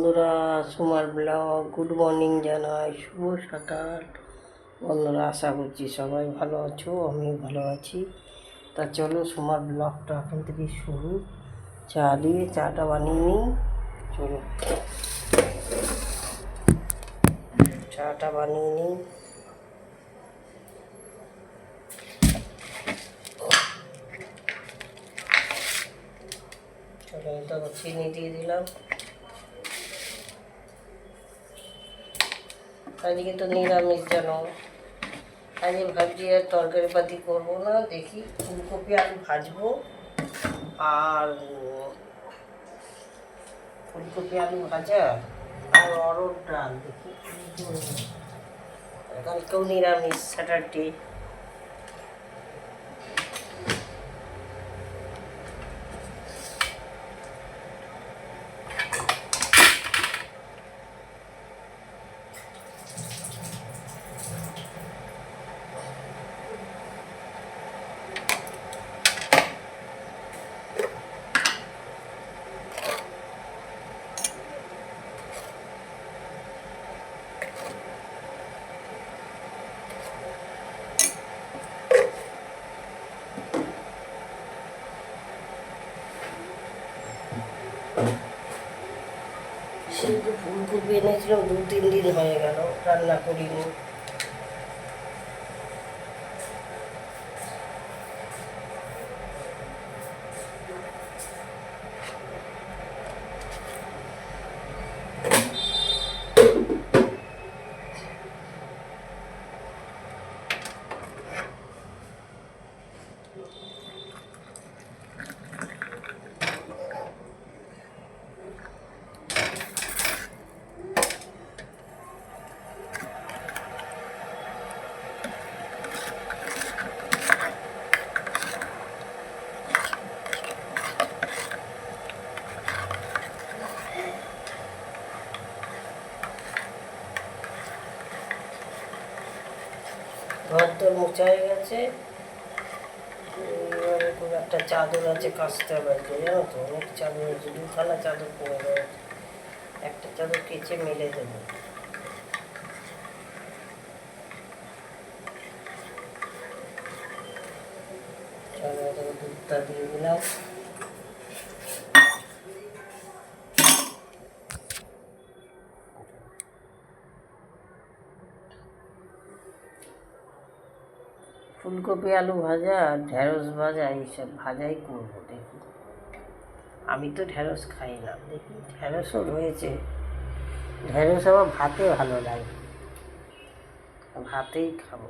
বন্ধুরা, সুমার blog good morning জানাই, শুভ সকাল। বন্ধুরা, আশা করছি সবাই ভালো আছো, আমিও ভালো আছি। তা চলো সুমার ব্লগটা এখন থেকে শুরু। চা দিয়ে চাটা বানিয়ে নিই। চলো চাটা বানিয়ে নিই। চলো, এটা চিনি দিয়ে দিলাম। আজকে তো নিরামিষ জানো। আজকে ভাবছি আর তরকারি পাতি করবো না, দেখি ফুলকপি আলু ভাজবো আর ফুলকপি আলু ভাজা আর অরড় ডাল। দেখি কালকেও নিরামিষ, স্যাটারডে। সেগুলো ফুলকপি এনেছিলাম, 2-3 দিন হয়ে গেল, রান্না করিনি। ঘর তো মোছা হয়ে গেছে। এবারে খুব একটা চাদর আছে, কাচতে হবে। জানো তো, অনেক চাদর আছে, 2খানা চাদর পরে রয়েছে। একটা চাদর কেচে মেলে দেবো। দুধটা দিয়ে দিলাম। ফুলকপি আলু ভাজা আর ঢেঁড়স ভাজা, এইসব ভাজাই করবো। দেখি, আমি তো ঢেঁড়স খাই না, দেখি ঢেঁড়সও রয়েছে। ঢেঁড়স আবার ভাতে ভালো লাগে, ভাতেই খাবো।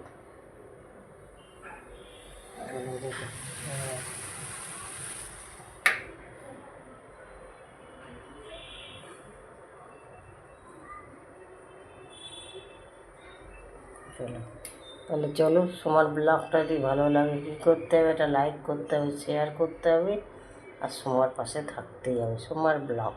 চলো তাহলে, চলো তোমার ব্লগটা যদি ভালো লাগে কী করতে হবে, এটা লাইক করতে হবে, শেয়ার করতে হবে, আর সোমার পাশে থাকতেই হবে। সোমার ব্লগ।